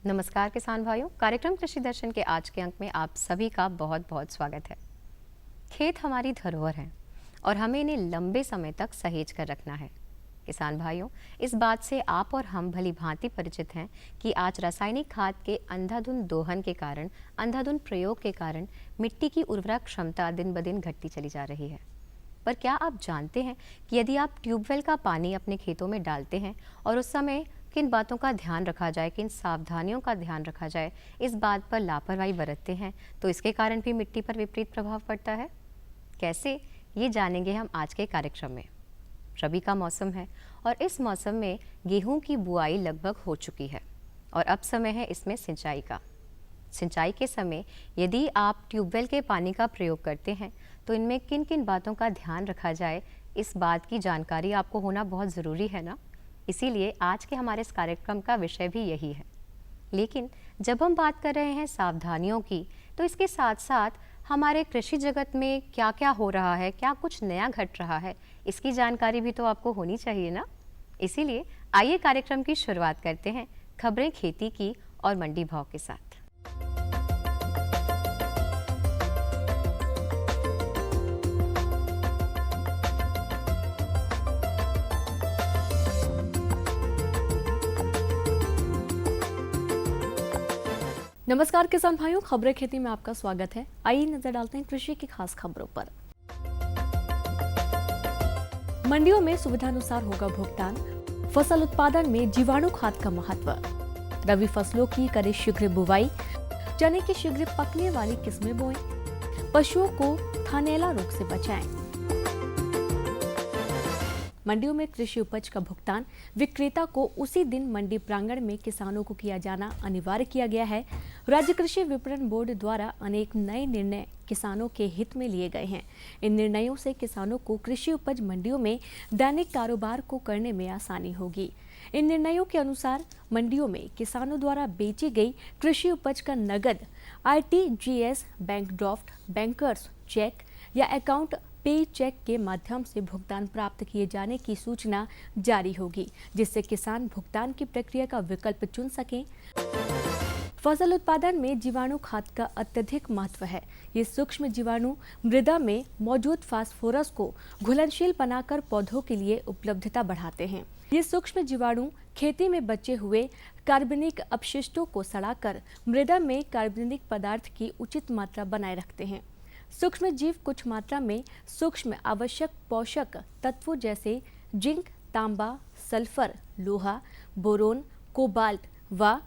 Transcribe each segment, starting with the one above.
नमस्कार किसान भाइयों, कार्यक्रम कृषि दर्शन के आज के अंक में आप सभी का बहुत बहुत स्वागत है। खेत हमारी धरोहर हैं और हमें इन्हें लंबे समय तक सहेज कर रखना है। किसान भाइयों, इस बात से आप और हम भली भांति परिचित हैं कि आज रासायनिक खाद के अंधाधुंध दोहन के कारण, अंधाधुंध प्रयोग के कारण मिट्टी की उर्वरा क्षमता दिन ब दिन घटती चली जा रही है। पर क्या आप जानते हैं कि यदि आप ट्यूबवेल का पानी अपने खेतों में डालते हैं और उस समय किन बातों का ध्यान रखा जाए, किन सावधानियों का ध्यान रखा जाए, इस बात पर लापरवाही बरतते हैं तो इसके कारण भी मिट्टी पर विपरीत प्रभाव पड़ता है। कैसे, ये जानेंगे हम आज के कार्यक्रम में। रबी का मौसम है और इस मौसम में गेहूं की बुआई लगभग हो चुकी है और अब समय है इसमें सिंचाई का। सिंचाई के समय यदि आप ट्यूबवेल के पानी का प्रयोग करते हैं तो इनमें किन किन बातों का ध्यान रखा जाए, इस बात की जानकारी आपको होना बहुत ज़रूरी है ना। इसीलिए आज के हमारे इस कार्यक्रम का विषय भी यही है। लेकिन जब हम बात कर रहे हैं सावधानियों की, तो इसके साथ साथ हमारे कृषि जगत में क्या क्या हो रहा है, क्या कुछ नया घट रहा है, इसकी जानकारी भी तो आपको होनी चाहिए ना। इसीलिए आइए कार्यक्रम की शुरुआत करते हैं खबरें खेती की और मंडी भाव के साथ। नमस्कार किसान भाइयों, खबरें खेती में आपका स्वागत है। आइए नजर डालते हैं कृषि की खास खबरों पर। मंडियों में सुविधानुसार होगा भुगतान। फसल उत्पादन में जीवाणु खाद का महत्व। रबी फसलों की करें शीघ्र बुवाई। चने की शीघ्र पकने वाली किस्में बोएं। पशुओं को थानेला रोग से बचाएं। मंडियों में कृषि उपज का भुगतान विक्रेता को उसी दिन मंडी प्रांगण में किसानों को किया जाना अनिवार्य किया गया है। राज्य कृषि विपणन बोर्ड द्वारा अनेक नए निर्णय किसानों के हित में लिए गए हैं। इन निर्णयों से किसानों को कृषि उपज मंडियों में दैनिक कारोबार को करने में आसानी होगी। इन निर्णयों के अनुसार मंडियों में किसानों द्वारा बेची गई कृषि उपज का नगद RTGS, bank draft, bankers cheque या अकाउंट पे चेक के माध्यम से भुगतान प्राप्त किए जाने की सूचना जारी होगी, जिससे किसान भुगतान की प्रक्रिया का विकल्प चुन सकें। फसल उत्पादन में जीवाणु खाद का अत्यधिक महत्व है। ये सूक्ष्म जीवाणु मृदा में मौजूद फास्फोरस को घुलनशील बनाकर पौधों के लिए उपलब्धता बढ़ाते हैं। ये सूक्ष्म जीवाणु खेती में बचे हुए कार्बनिक अपशिष्टों को सड़ाकर मृदा में कार्बनिक पदार्थ की उचित मात्रा बनाए रखते हैं। सूक्ष्म जीव कुछ मात्रा में सूक्ष्म आवश्यक पोषक तत्वों जैसे जिंक, तांबा, सल्फर, लोहा, बोरोन, कोबाल्ट व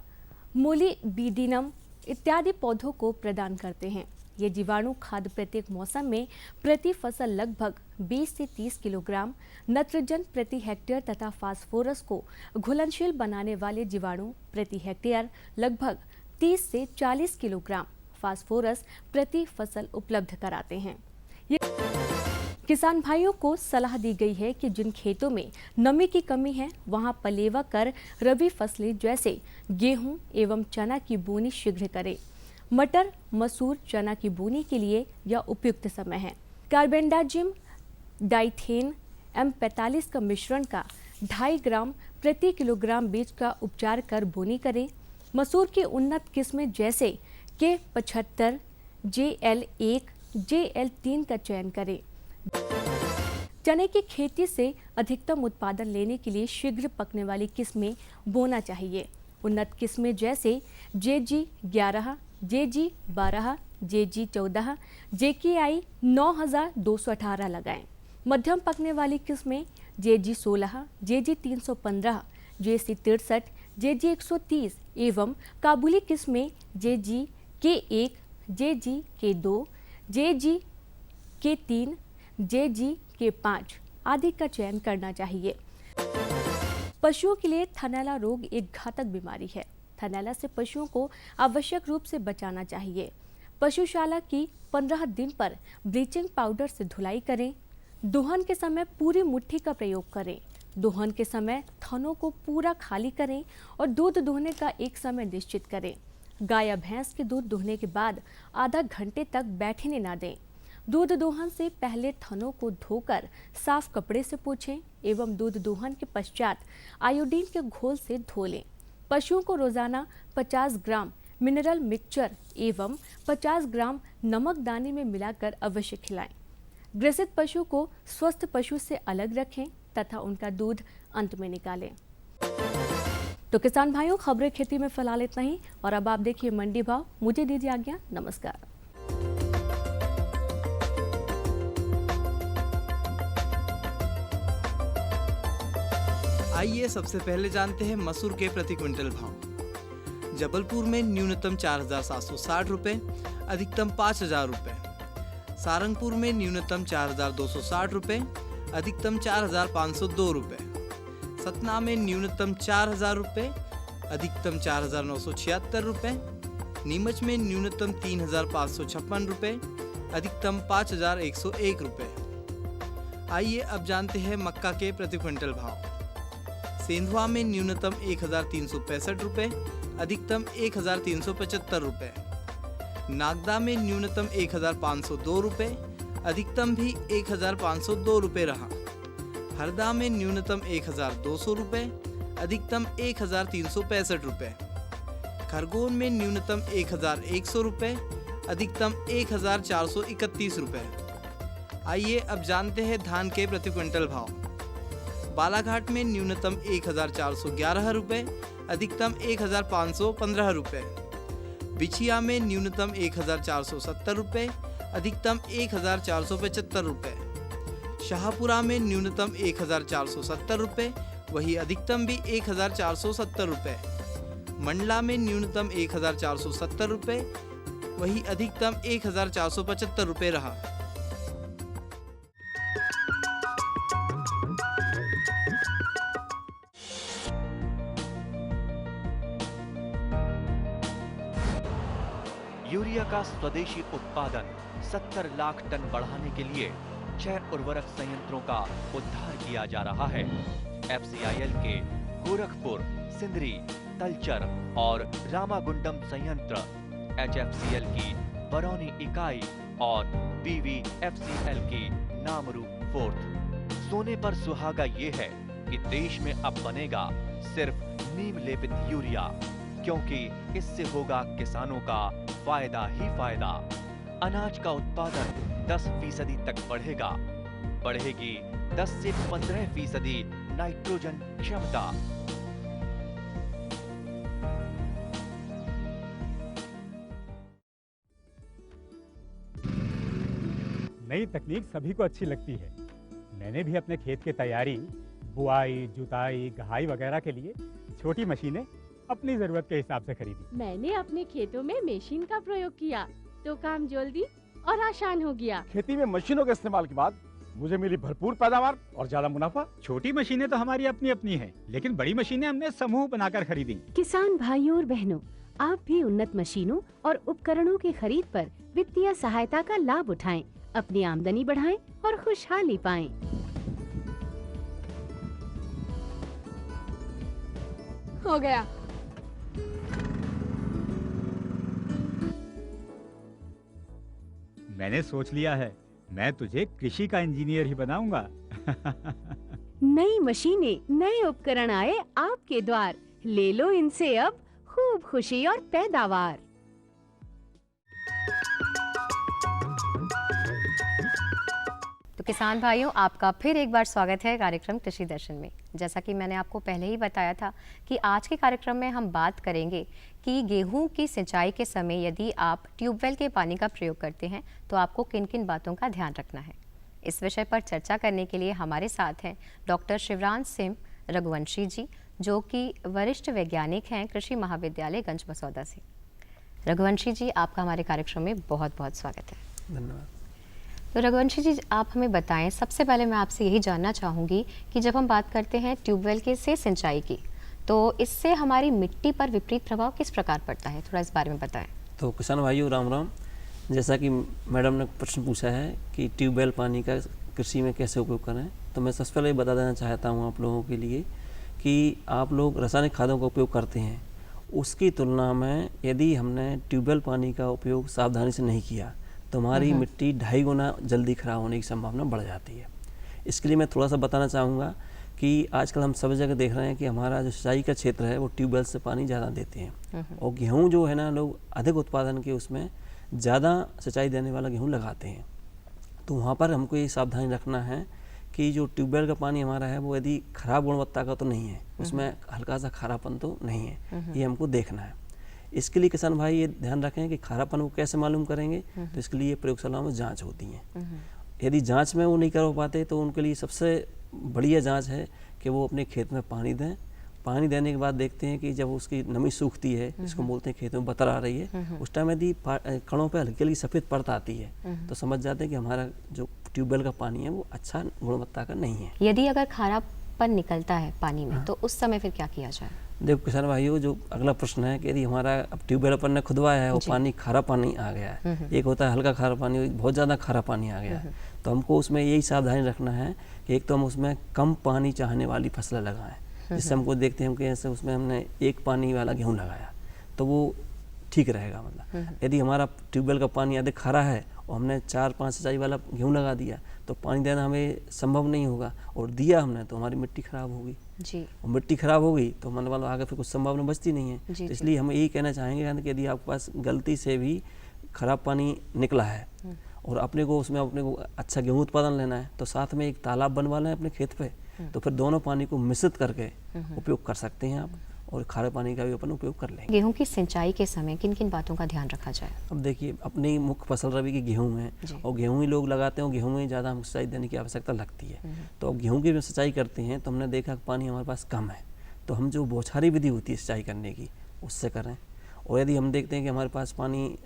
मोलिब्डेनम इत्यादि पौधों को प्रदान करते हैं। ये जीवाणु खाद प्रत्येक मौसम में प्रति फसल लगभग 20 से 30 किलोग्राम नाइट्रोजन प्रति हेक्टेयर तथा फास्फोरस को घुलनशील बनाने वाले जीवाणु प्रति हेक्टेयर लगभग 30 से 40 किलोग्राम फास्फोरस प्रति फसल उपलब्ध कराते हैं। ये किसान भाइयों को सलाह दी गई है कि जिन खेतों में नमी की कमी है वहां पलेवा कर रबी फसलें जैसे गेहूं एवं चना की बोनी शीघ्र करें। मटर, मसूर, चना की बोनी के लिए यह उपयुक्त समय है। कार्बेंडाजिम डाइथेन M45 का मिश्रण का 2.5 ग्राम प्रति किलोग्राम बीज का उपचार कर बोनी करें। मसूर की उन्नत किस्में जैसे K75, JL1, JL3 का चयन करें। चने की खेती से अधिकतम उत्पादन लेने के लिए शीघ्र पकने वाली किस्में बोना चाहिए। उन्नत किस्में जैसे JG11, JG12, JG14, JKI 9218 लगाएं। मध्यम पकने वाली किस्में JG16, JG315, JC63, JG130 एवं काबुली किस्में JG1, JG2, JG3, JG5 आदि का चयन करना चाहिए। पशुओं के लिए थनैला रोग एक घातक बीमारी है। थनैला से पशुओं को आवश्यक रूप से बचाना चाहिए। पशुशाला की 15 दिन पर ब्लीचिंग पाउडर से धुलाई करें। दोहन के समय पूरी मुट्ठी का प्रयोग करें। दोहन के समय थनों को पूरा खाली करें और दूध दुहने का एक समय निश्चित करें। गाय या भैंस के दूध दुहने के बाद आधा घंटे तक बैठने न दें। दूध दोहन से पहले थनों को धोकर साफ कपड़े से पोंछें एवं दूध दोहन के पश्चात आयोडीन के घोल से धो लें। पशुओं को रोजाना 50 ग्राम मिनरल मिक्सचर एवं 50 ग्राम नमक दाने में मिलाकर अवश्य खिलाएं। ग्रसित पशु को स्वस्थ पशु से अलग रखें तथा उनका दूध अंत में निकालें। तो किसान भाइयों, खबरें खेती में फिलहाल इतना ही, और अब आप देखिए मंडी भाव। मुझे दीजिए आज्ञा, नमस्कार। आइए सबसे पहले जानते हैं मसूर के प्रति क्विंटल भाव। जबलपुर में न्यूनतम 4,760 रुपये, अधिकतम 5,000 रुपये। सारंगपुर में न्यूनतम 4,260 रुपये, अधिकतम 4,502 रुपये। सतना में न्यूनतम 4,000 रुपये, अधिकतम 4,976 रुपये। नीमच में न्यूनतम 3,556 रुपये, अधिकतम 5,101 रुपये। आइए अब जानते हैं मक्का के प्रति क्विंटल भाव। सेंधवा में न्यूनतम 1,365 रुपये, अधिकतम 1,375 रुपये। नागदा में न्यूनतम 1,502 रुपये, अधिकतम भी 1,502 रुपये रहा। हरदा में न्यूनतम 1,200 रुपये, अधिकतम 1,365 रुपये। खरगोन में न्यूनतम 1,100 रुपये, अधिकतम 1,431 रुपये। आइए अब जानते हैं धान के प्रति क्विंटल भाव। बालाघाट में न्यूनतम 1,411 रुपये, अधिकतम 1,515 रुपये। बिछिया में न्यूनतम 1,470 रुपये, अधिकतम 1,475 रुपये। शाहपुरा में न्यूनतम 1,470 रुपये, वही अधिकतम भी 1,470 रुपये। मंडला में न्यूनतम 1,470 रुपये, वही अधिकतम 1,475 रुपये रहा। यूरिया का स्वदेशी उत्पादन 70 लाख टन बढ़ाने के लिए 6 उर्वरक संयंत्रों का उद्धार किया जा रहा है। FCIL के गोरखपुर, सिंदरी, तलचर और रामागुंडम संयंत्र, HFCL की बरौनी इकाई और BVFCL की नामरू फोर्थ। सोने पर सुहागा ये है कि देश में अब बनेगा सिर्फ नीम लेपित यूरिया, क्योंकि इससे होगा किसानों का फायदा ही फायदा। अनाज का उत्पादन 10% तक बढ़ेगा। बढ़ेगी 10 से 15% नाइट्रोजन क्षमता। नई तकनीक सभी को अच्छी लगती है। मैंने भी अपने खेत की तैयारी, बुआई, जुताई, गहाई वगैरह के लिए छोटी मशीनें अपनी जरूरत के हिसाब से खरीदी। मैंने अपने खेतों में मशीन का प्रयोग किया तो काम जल्दी और आसान हो गया। खेती में मशीनों के इस्तेमाल के बाद मुझे मिली भरपूर पैदावार और ज्यादा मुनाफा। छोटी मशीनें तो हमारी अपनी अपनी हैं, लेकिन बड़ी मशीनें हमने समूह बनाकर खरीदी। किसान भाइयों और बहनों, आप भी उन्नत मशीनों और उपकरणों की खरीद पर वित्तीय सहायता का लाभ उठाएं, अपनी आमदनी बढ़ाएं और खुशहाली पाएं। हो गया। मैंने सोच लिया है, मैं तुझे कृषि का इंजीनियर ही बनाऊंगा। नई मशीनें, नए उपकरण आए आपके द्वार, ले लो इनसे अब खूब खुशी और पैदावार। तो किसान भाइयों, आपका फिर एक बार स्वागत है कार्यक्रम कृषि दर्शन में। जैसा कि मैंने आपको पहले ही बताया था कि आज के कार्यक्रम में हम बात करेंगे कि गेहूं की सिंचाई के समय यदि आप ट्यूबवेल के पानी का प्रयोग करते हैं तो आपको किन किन बातों का ध्यान रखना है। इस विषय पर चर्चा करने के लिए हमारे साथ हैं डॉक्टर शिवराज सिंह रघुवंशी जी, जो कि वरिष्ठ वैज्ञानिक हैं कृषि महाविद्यालय गंज बसौदा से। रघुवंशी जी, आपका हमारे कार्यक्रम में बहुत बहुत स्वागत है। धन्यवाद। तो रघुवंशी जी, आप हमें बताएं, सबसे पहले मैं आपसे यही जानना चाहूँगी कि जब हम बात करते हैं ट्यूबवेल के से सिंचाई की, तो इससे हमारी मिट्टी पर विपरीत प्रभाव किस प्रकार पड़ता है, थोड़ा इस बारे में बताएं। तो किसान भाइयों राम राम। जैसा कि मैडम ने प्रश्न पूछा है कि ट्यूबवेल पानी का कृषि में कैसे उपयोग करें, तो मैं सबसे पहले बता देना चाहता हूँ आप लोगों के लिए कि आप लोग रासायनिक खादों का उपयोग करते हैं, उसकी तुलना में यदि हमने ट्यूबवेल पानी का उपयोग सावधानी से नहीं किया तो हमारी मिट्टी 2.5 गुना जल्दी खराब होने की संभावना बढ़ जाती है। इसके लिए मैं थोड़ा सा बताना चाहूँगा कि आजकल हम सब जगह देख रहे हैं कि हमारा जो सिंचाई का क्षेत्र है वो ट्यूबवेल से पानी ज़्यादा देते हैं, और गेहूँ जो है ना लोग अधिक उत्पादन के उसमें ज़्यादा सिंचाई देने वाला गेहूँ लगाते हैं। तो वहाँ पर हमको ये सावधानी रखना है कि जो ट्यूबवेल का पानी हमारा है वो यदि खराब गुणवत्ता का तो नहीं है, उसमें हल्का सा खारापन तो नहीं है, ये हमको देखना है। इसके लिए किसान भाई ये ध्यान रखें कि खारापन को कैसे मालूम करेंगे, तो इसके लिए प्रयोगशालाओं में जांच होती हैं। यदि जांच में वो नहीं कर पाते तो उनके लिए सबसे बढ़िया जांच है कि वो अपने खेत में पानी दें। पानी देने के बाद देखते हैं कि जब उसकी नमी सूखती है, जिसको बोलते हैं खेत में बतर आ रही है, उस टाइम यदि कणों पे हल्की हल्की सफ़ेद परत आती है तो समझ जाते हैं कि हमारा जो ट्यूबवेल का पानी है वो अच्छा गुणवत्ता का नहीं है। यदि अगर खारापन निकलता है पानी में तो उस समय फिर क्या किया जाए? देखो किसान भाइयों, जो अगला प्रश्न है कि यदि हमारा अब ट्यूबवेल अपन ने खुदवाया है और पानी खारा पानी आ गया है, एक होता है हल्का खारा पानी, बहुत ज़्यादा खारा पानी आ गया है, तो हमको उसमें यही सावधानी रखना है कि एक तो हम उसमें कम पानी चाहने वाली फसलें लगाएं। जिससे हमको देखते हैं कि ऐसे उसमें हमने एक पानी वाला गेहूँ लगाया तो वो ठीक रहेगा। मतलब यदि हमारा ट्यूबवेल का पानी अधिक खारा है और हमने 4-5 सिंचाई वाला गेहूँ लगा दिया तो पानी देना हमें संभव नहीं होगा, और दिया हमने तो हमारी मिट्टी खराब होगी जी। और मिट्टी खराब हो गई तो मतलब आगे फिर कुछ संभावना बचती नहीं है। जी, तो इसलिए हम यही कहना चाहेंगे कि यदि आपके पास गलती से भी खराब पानी निकला है और अपने को अच्छा गेहूँ उत्पादन लेना है तो साथ में एक तालाब बनवा लें अपने खेत पे, तो फिर दोनों पानी को मिश्रित करके उपयोग कर सकते हैं आप, और खारे पानी का भी अपन उपयोग कर लेंगे। गेहूं की सिंचाई के समय किन किन बातों का ध्यान रखा जाए? अब देखिए, अपनी मुख्य फसल रबी की गेहूँ है और गेहूँ ही लोग लगाते हैं और गेहूँ में ज़्यादा हमको सिंचाई देने की आवश्यकता लगती है। तो अब गेहूँ की सिंचाई करते हैं तो हमने देखा पानी हमारे पास कम है, तो हम जो बौछारी विधि होती है सिंचाई करने की उससे करें। और यदि हम देखते हैं कि हमारे पास पानी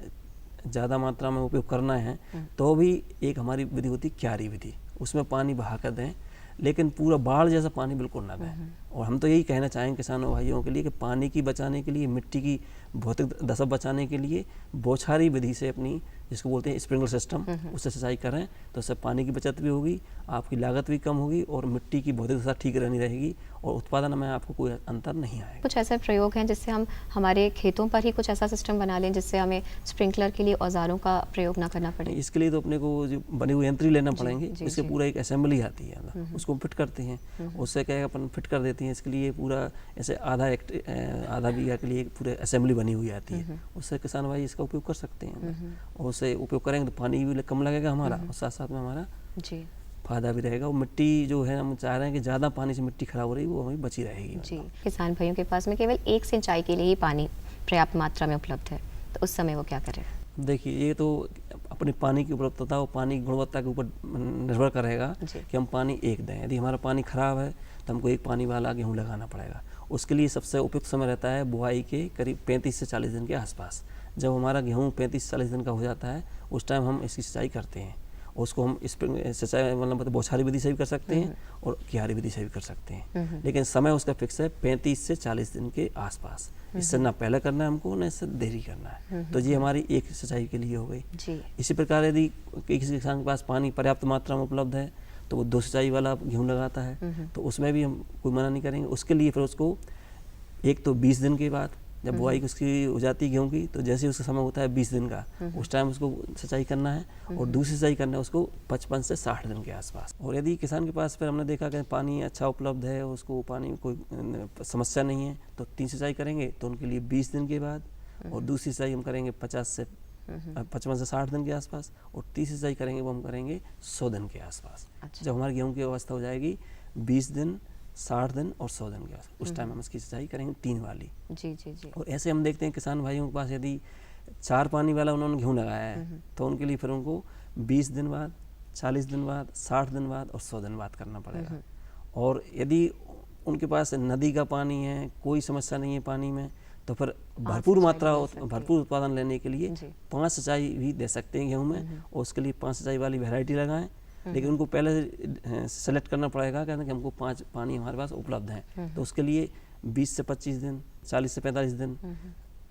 ज़्यादा मात्रा में उपयोग करना है तो भी एक हमारी विधि होती है क्यारी विधि, उसमें पानी बहा कर दें, लेकिन पूरा बाढ़ जैसा पानी बिल्कुल ना दें। और हम तो यही कहना चाहेंगे किसानों भाइयों के लिए कि पानी की बचाने के लिए, मिट्टी की भौतिक दशा बचाने के लिए बौछारी विधि से अपनी, जिसको बोलते हैं स्प्रिंकलर सिस्टम, उससे सिंचाई करें तो उससे पानी की बचत भी होगी, आपकी लागत भी कम होगी और मिट्टी की भौतिक दशा ठीक रहनी रहेगी और उत्पादन में आपको कोई अंतर नहीं आएगा। कुछ ऐसे प्रयोग हैं जिससे हम हमारे खेतों पर ही कुछ ऐसा सिस्टम बना लें जिससे हमें स्प्रिंकलर के लिए औजारों का प्रयोग ना करना पड़े? इसके लिए तो अपने को जो बनी हुई यंत्र लेना पड़ेंगे, इसके पूरा एक असेंबली आती है, उसको फिट करते हैं, उससे क्या है अपन फिट कर देते हैं। इसके लिए पूरा ऐसे आधा बीघा के लिए पूरे असेंबली बनी हुई आती है, उससे किसान भाई इसका उपयोग कर सकते हैं और उससे उपयोग करेंगे तो पानी भी कम लगेगा हमारा और साथ साथ में हमारा जी फायदा भी रहेगा। और मिट्टी जो है, हम चाह रहे हैं कि ज़्यादा पानी से मिट्टी खराब हो रही है वो हमें बची रहेगी जी। किसान भाइयों के पास में केवल एक सिंचाई के लिए ही पानी पर्याप्त मात्रा में उपलब्ध है तो उस समय वो क्या करें? देखिए, ये तो अपने पानी की उपलब्धता और पानी की गुणवत्ता के ऊपर निर्भर करेगा कि हम पानी एक दें। यदि हमारा पानी खराब है तो हमको एक पानी वाला गेहूँ लगाना पड़ेगा। उसके लिए सबसे उपयुक्त समय रहता है बुआई के करीब 35 से 40 दिन के आसपास। जब हमारा गेहूँ 35 से 40 दिन का हो जाता है उस टाइम हम इसकी सिंचाई करते हैं। उसको हम सिंचाई मतलब बौछारी विधि से भी कर सकते हैं और क्यारी विधि से भी कर सकते हैं, लेकिन समय उसका फिक्स है 35 से 40 दिन के आसपास। इससे ना पहले करना है हमको, ना इससे देरी करना है। तो ये हमारी एक सिंचाई के लिए हो गई जी। इसी प्रकार यदि किसी किसान के पास पानी पर्याप्त मात्रा में उपलब्ध है तो वो 2 सिंचाई वाला गेहूँ लगाता है तो उसमें भी हम कोई मना नहीं करेंगे। उसके लिए फिर उसको एक तो 20 दिन के बाद जब बुआई उसकी हो जाती है गेहूँ की, तो जैसे ही उसका समय होता है 20 दिन का, उस टाइम उसको सिंचाई करना है और दूसरी सिंचाई करना है उसको 55 से 60 दिन के आसपास। और यदि किसान के पास फिर हमने देखा कि पानी अच्छा उपलब्ध है, उसको पानी में कोई समस्या नहीं है, तो 3 सिंचाई करेंगे तो उनके लिए 20 दिन के बाद, और दूसरी सिंचाई हम करेंगे 55 से 60 दिन के आसपास, और तीसरी सिंचाई करेंगे वो हम करेंगे 100 दिन के आसपास। जब हमारी गेहूँ की अवस्था हो जाएगी 20 दिन, 60 दिन और 100 दिन के आसपास, उस टाइम हम इसकी सिंचाई करेंगे 3 वाली। जी जी जी। और ऐसे हम देखते हैं किसान भाइयों के पास यदि 4 पानी वाला उन्होंने गेहूँ लगाया है तो उनके लिए फिर उनको 20 दिन बाद, 40 दिन बाद, 60 दिन बाद और 100 दिन बाद करना पड़ेगा। और यदि उनके पास नदी का पानी है, कोई समस्या नहीं है पानी में, तो फिर भरपूर उत्पादन लेने के लिए 5 सिंचाई भी दे सकते हैं गेहूँ में, और उसके लिए 5 सिंचाई वाली वैरायटी लगाएं। लेकिन उनको पहले सेलेक्ट करना पड़ेगा कि हमको 5 पानी हमारे पास उपलब्ध हैं, तो उसके लिए 20 से 25 दिन, 40 से 45 दिन,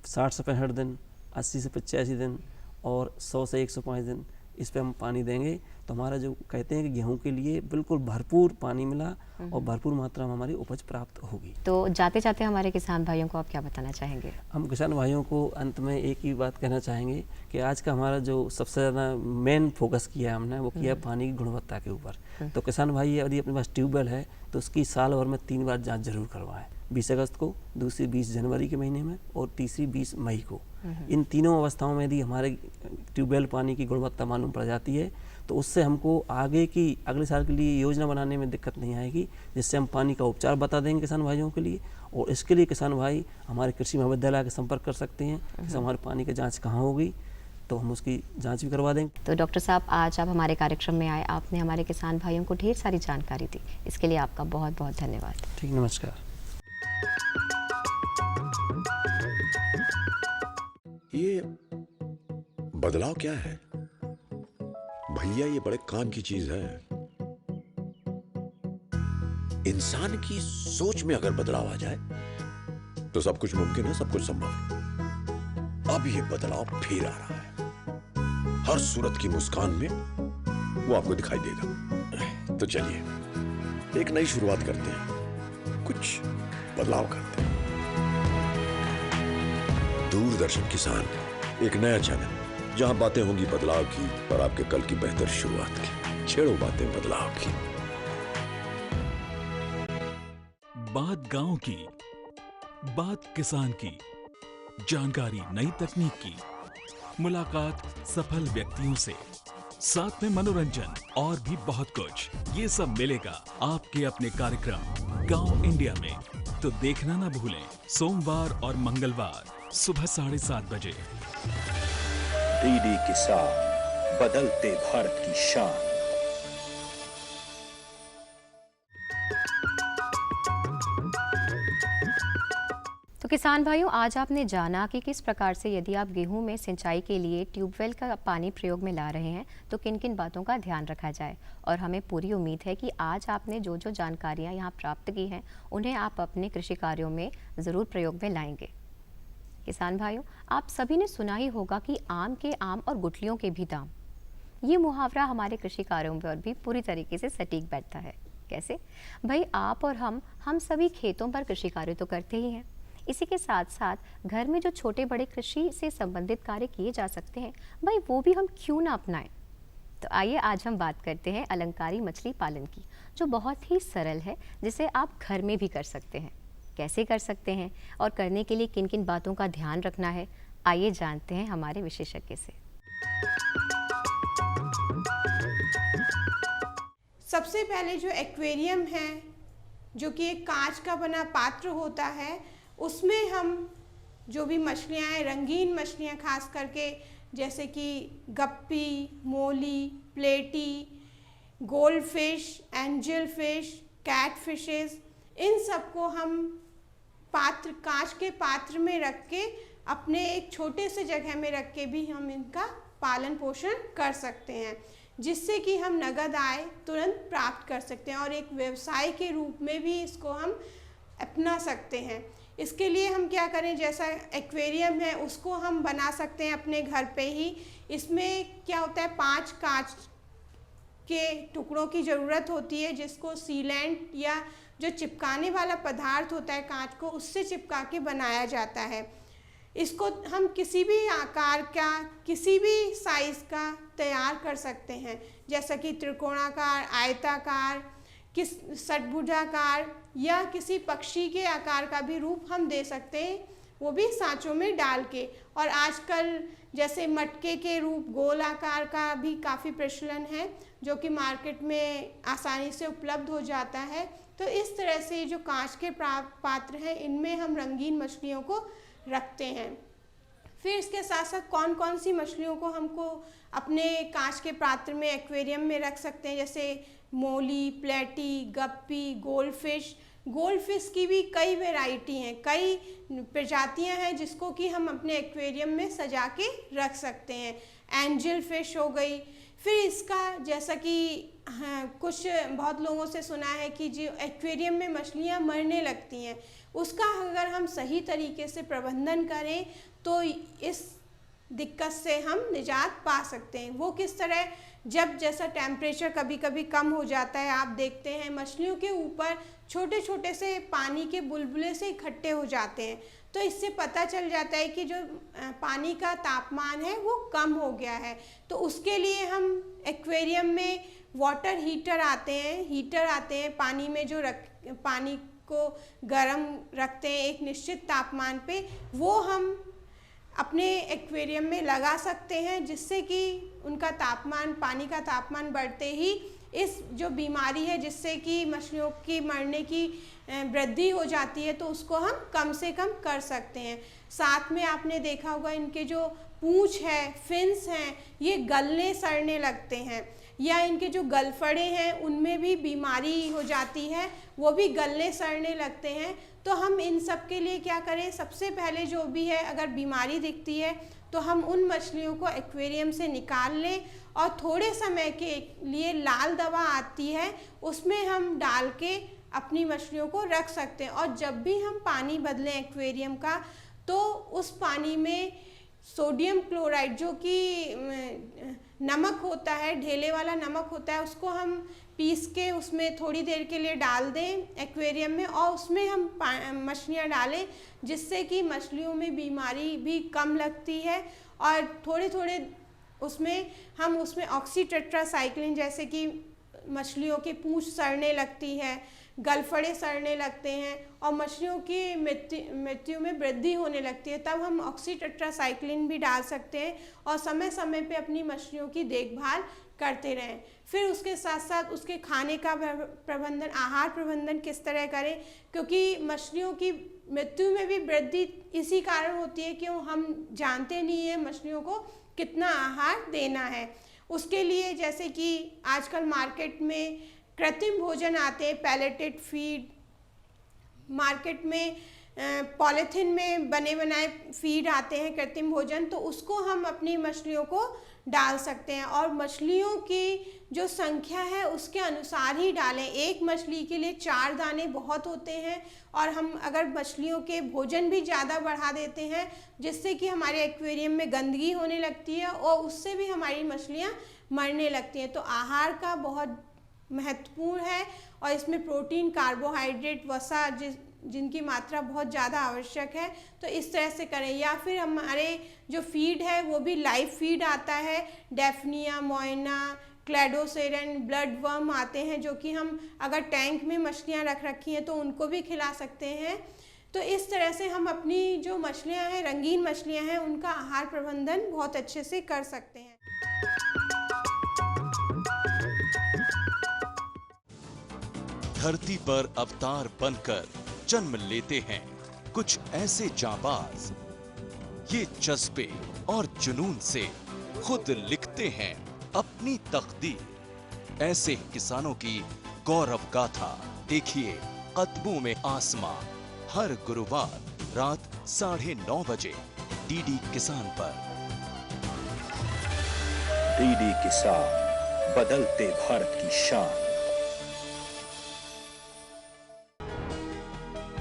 60 से 65 दिन, 80 से 85 दिन और 100 से 105 दिन, इस पे हम पानी देंगे तो हमारा जो कहते हैं कि गेहूं के लिए बिल्कुल भरपूर पानी मिला और भरपूर मात्रा में हमारी उपज प्राप्त होगी। तो जाते जाते हमारे किसान भाइयों को आप क्या बताना चाहेंगे? हम किसान भाइयों को अंत में एक ही बात कहना चाहेंगे कि आज का हमारा जो सबसे ज़्यादा मेन फोकस किया है हमने, वो किया है पानी की गुणवत्ता के ऊपर। तो किसान भाई यदि अपने पास ट्यूबवेल है तो उसकी साल भर में 3 बार जांच जरूर करवाएं, 20 अगस्त को, दूसरी 20 जनवरी के महीने में और तीसरी 20 मई को। इन तीनों अवस्थाओं में यदि हमारे ट्यूबवेल पानी की गुणवत्ता मालूम पड़ जाती है तो उससे हमको अगले साल के लिए योजना बनाने में दिक्कत नहीं आएगी, जिससे हम पानी का उपचार बता देंगे किसान भाइयों के लिए। और इसके लिए किसान भाई हमारे कृषि महाविद्यालय का संपर्क कर सकते हैं, जैसे हमारे पानी की जांच कहाँ होगी तो हम उसकी जांच भी करवा देंगे। तो डॉक्टर साहब, आज आप हमारे कार्यक्रम में आए, आपने हमारे किसान भाइयों को ढेर सारी जानकारी दी, इसके लिए आपका बहुत बहुत धन्यवाद। ठीक, नमस्कार। ये बदलाव क्या है भैया? ये बड़े काम की चीज है। इंसान की सोच में अगर बदलाव आ जाए तो सब कुछ मुमकिन है, सब कुछ संभव है। अब ये बदलाव फिर आ रहा है, हर सूरत की मुस्कान में वो आपको दिखाई देगा। तो चलिए एक नई शुरुआत करते हैं, कुछ बदलाव करते हैं। दूरदर्शन किसान, एक नया चैनल जहां बातें होंगी बदलाव की और आपके कल की बेहतर शुरुआत की। छेड़ो बातें बदलाव की। बात गांव की, बात किसान की, जानकारी नई तकनीक की, मुलाकात सफल व्यक्तियों से, साथ में मनोरंजन और भी बहुत कुछ। ये सब मिलेगा आपके अपने कार्यक्रम गांव इंडिया में। तो देखना ना भूलें, सोमवार और मंगलवार सुबह 7:30 बजे। डीडी किसान, बदलते भारत की शान। तो किसान भाइयों, आज आपने जाना कि किस प्रकार से यदि आप गेहूं में सिंचाई के लिए ट्यूबवेल का पानी प्रयोग में ला रहे हैं तो किन किन बातों का ध्यान रखा जाए। और हमें पूरी उम्मीद है कि आज आपने जो जो जानकारियां यहाँ प्राप्त की हैं उन्हें आप अपने कृषि कार्यों में ज़रूर प्रयोग में लाएंगे। किसान भाइयों, आप सभी ने सुना ही होगा कि आम के आम और गुठलियों के भी दाम। ये मुहावरा हमारे कृषि कार्यों पर भी पूरी तरीके से सटीक बैठता है। कैसे? भाई, आप और हम सभी खेतों पर कृषि कार्य तो करते ही हैं। इसी के साथ साथ घर में जो छोटे बड़े कृषि से संबंधित कार्य किए जा सकते हैं, भाई वो भी हम क्यों ना अपनाएं। तो आइए आज हम बात करते हैं अलंकारी मछली पालन की, जो बहुत ही सरल है, जिसे आप घर में भी कर सकते हैं। कैसे कर सकते हैं और करने के लिए किन किन बातों का ध्यान रखना है, आइए जानते हैं हमारे विशेषज्ञ से। सबसे पहले जो एक्वेरियम है, जो कि एक कांच का बना पात्र होता है, उसमें हम जो भी मछलियाँ हैं, रंगीन मछलियाँ खास करके, जैसे कि guppy, molly, platy, gold fish, angel fish, cat fishes, इन सबको हम कांच के पात्र में रख के अपने एक छोटे से जगह में रख के भी हम इनका पालन पोषण कर सकते हैं, जिससे कि हम नगद आय तुरंत प्राप्त कर सकते हैं और एक व्यवसाय के रूप में भी इसको हम अपना सकते हैं। इसके लिए हम क्या करें, जैसा एक्वेरियम है उसको हम बना सकते हैं अपने घर पे ही। इसमें क्या होता है, 5 कांच के टुकड़ों की ज़रूरत होती है, जिसको सीलेंट या जो चिपकाने वाला पदार्थ होता है कांच को, उससे चिपका के बनाया जाता है। इसको हम किसी भी आकार का, किसी भी साइज़ का तैयार कर सकते हैं, जैसा कि त्रिकोणाकार, आयताकार, षटभुजाकार या किसी पक्षी के आकार का भी रूप हम दे सकते हैं, वो भी सांचों में डाल के। और आजकल जैसे मटके के रूप गोल आकार का भी काफ़ी प्रचलन है, जो कि मार्केट में आसानी से उपलब्ध हो जाता है। तो इस तरह से जो कांच के पात्र हैं, इनमें हम रंगीन मछलियों को रखते हैं। फिर इसके साथ साथ कौन कौन सी मछलियों को हमको अपने कांच के पात्र में, एक्वेरियम में रख सकते हैं, जैसे मोली, प्लेटी, गप्पी, गोल्ड फिश की भी कई वैरायटी हैं, कई प्रजातियां हैं जिसको कि हम अपने एक्वेरियम में सजा के रख सकते हैं। एंजल फिश हो गई। फिर इसका जैसा कि कुछ बहुत लोगों से सुना है कि जो एक्वेरियम में मछलियां मरने लगती हैं, उसका अगर हम सही तरीके से प्रबंधन करें तो इस दिक्कत से हम निजात पा सकते हैं। वो किस तरह, जब जैसा टेम्परेचर कभी कभी कम हो जाता है, आप देखते हैं मछलियों के ऊपर छोटे छोटे से पानी के बुलबुले से इकट्ठे हो जाते हैं, तो इससे पता चल जाता है कि जो पानी का तापमान है वो कम हो गया है। तो उसके लिए हम एक्वेरियम में वाटर हीटर आते हैं, पानी में जो पानी को गर्म रखते हैं एक निश्चित तापमान पे, वो हम अपने एक्वेरियम में लगा सकते हैं, जिससे कि उनका तापमान, पानी का तापमान बढ़ते ही इस जो बीमारी है जिससे कि मछलियों की मरने की वृद्धि हो जाती है, तो उसको हम कम से कम कर सकते हैं। साथ में आपने देखा होगा इनके जो पूंछ है, फिन्स हैं, ये गलने सड़ने लगते हैं, या इनके जो गलफड़े हैं उनमें भी बीमारी हो जाती है, वो भी गलने सड़ने लगते हैं। तो हम इन सब के लिए क्या करें, सबसे पहले जो भी है, अगर बीमारी दिखती है तो हम उन मछलियों को एक्वेरियम से निकाल लें और थोड़े समय के लिए लाल दवा आती है उसमें हम डाल के अपनी मछलियों को रख सकते हैं। और जब भी हम पानी बदलें एक्वेरियम का, तो उस पानी में सोडियम क्लोराइड, जो कि नमक होता है, ढेले वाला नमक होता है, उसको हम पीस के उसमें थोड़ी देर के लिए डाल दें एक्वेरियम में, और उसमें हम मछलियाँ डालें, जिससे कि मछलियों में बीमारी भी कम लगती है। और थोड़े थोड़े उसमें ऑक्सीटेट्रासाइक्लिन, जैसे कि मछलियों की पूंछ सड़ने लगती है, गलफड़े सड़ने लगते हैं और मछलियों की मृत्यु में वृद्धि होने लगती है, तब हम ऑक्सीटेट्रासाइक्लिन भी डाल सकते हैं और समय समय पे अपनी मछलियों की देखभाल करते रहें। फिर उसके साथ साथ उसके खाने का प्रबंधन, आहार प्रबंधन किस तरह करें, क्योंकि मछलियों की मृत्यु में भी वृद्धि इसी कारण होती है कि हम जानते नहीं है मछलियों को कितना आहार देना है। उसके लिए जैसे कि आजकल मार्केट में कृत्रिम भोजन आते हैं, पैलेटेड फीड, मार्केट में पॉलीथीन में बने बनाए फीड आते हैं कृत्रिम भोजन, तो उसको हम अपनी मछलियों को डाल सकते हैं। और मछलियों की जो संख्या है उसके अनुसार ही डालें। एक मछली के लिए 4 दाने बहुत होते हैं, और हम अगर मछलियों के भोजन भी ज़्यादा बढ़ा देते हैं, जिससे कि हमारे एक्वेरियम में गंदगी होने लगती है और उससे भी हमारी मछलियाँ मरने लगती हैं। तो आहार का बहुत महत्वपूर्ण है, और इसमें प्रोटीन, कार्बोहाइड्रेट, वसा जिनकी मात्रा बहुत ज़्यादा आवश्यक है, तो इस तरह से करें। या फिर हमारे जो फीड है वो भी लाइव फीड आता है, डेफनिया, मोइना, क्लेडोसेरन, ब्लड वर्म आते हैं, जो कि हम अगर टैंक में मछलियाँ रख रखी हैं तो उनको भी खिला सकते हैं। तो इस तरह से हम अपनी जो मछलियाँ हैं, रंगीन मछलियाँ हैं, उनका आहार प्रबंधन बहुत अच्छे से कर सकते हैं। धरती पर अवतार बनकर जन्म लेते हैं कुछ ऐसे जांबाज, ये जज्बे और जुनून से खुद लिखते हैं अपनी तकदीर। ऐसे किसानों की गौरव गाथा देखिए कदमों में आसमां, हर गुरुवार रात 9:30 बजे डीडी किसान पर। डीडी किसान, बदलते भारत की शान।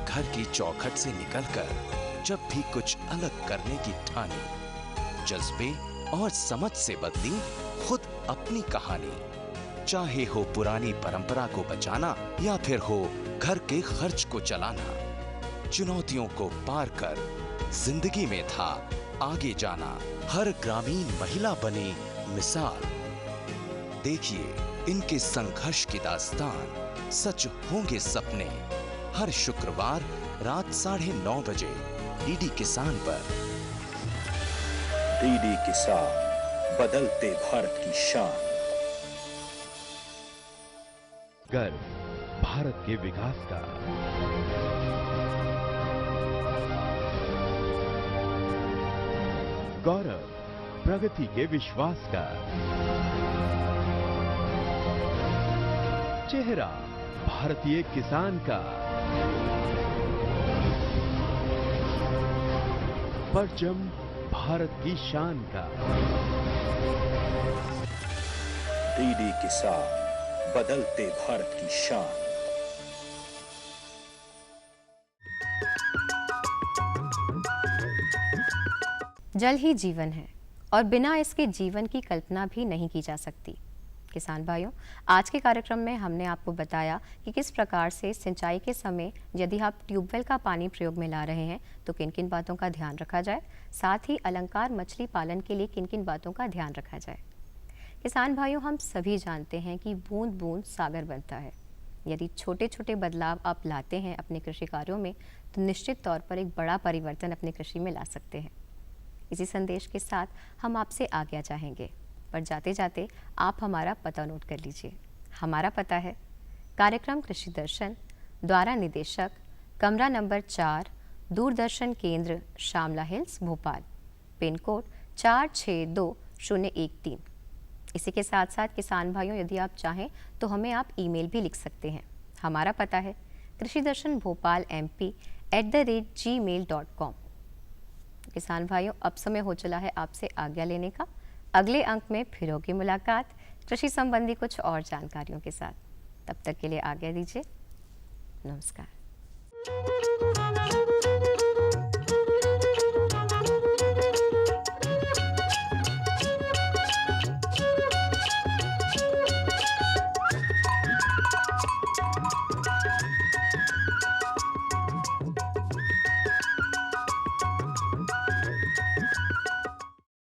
घर की चौखट से निकलकर जब भी कुछ अलग करने की ठानी, जज्बे और समझ से बदली खुद अपनी कहानी। चाहे हो पुरानी परंपरा को बचाना या फिर हो घर के खर्च को चलाना, चुनौतियों को पार कर जिंदगी में था आगे जाना। हर ग्रामीण महिला बनी मिसाल। देखिए इनके संघर्ष की दास्तान, सच होंगे सपने। हर शुक्रवार रात 9:30 बजे डीडी किसान पर। डीडी किसान, बदलते भारत की शान। गर्व भारत के विकास का, गौरव प्रगति के विश्वास का, चेहरा भारतीय किसान का, परचम भारत की शान का। डीडी किसान, बदलते भारत की शान। जल ही जीवन है, और बिना इसके जीवन की कल्पना भी नहीं की जा सकती। किसान भाइयों, आज के कार्यक्रम में हमने आपको बताया कि किस प्रकार से सिंचाई के समय यदि आप ट्यूबवेल का पानी प्रयोग में ला रहे हैं तो किन किन बातों का ध्यान रखा जाए, साथ ही अलंकार मछली पालन के लिए किन किन बातों का ध्यान रखा जाए। किसान भाइयों, हम सभी जानते हैं कि बूंद बूंद सागर बनता है। यदि छोटे छोटे बदलाव आप लाते हैं अपने कृषि कार्यों में तो निश्चित तौर पर एक बड़ा परिवर्तन अपने कृषि में ला सकते हैं। इसी संदेश के साथ हम आपसे आज्ञा चाहेंगे, पर जाते जाते आप हमारा पता नोट कर लीजिए। हमारा पता है कार्यक्रम कृषि दर्शन, द्वारा निदेशक, कमरा नंबर 4, दूरदर्शन केंद्र, Shamla hills, Bhopal, pin code 462013। इसी के साथ साथ किसान भाइयों, यदि आप चाहें तो हमें आप ईमेल भी लिख सकते हैं। हमारा पता है कृषि दर्शन भोपाल mp@gmail.com। किसान भाइयों, अब समय हो चला है आपसे आज्ञा लेने का। अगले अंक में फिर होगी मुलाकात कृषि संबंधी कुछ और जानकारियों के साथ। तब तक के लिए आज्ञा दीजिए। नमस्कार।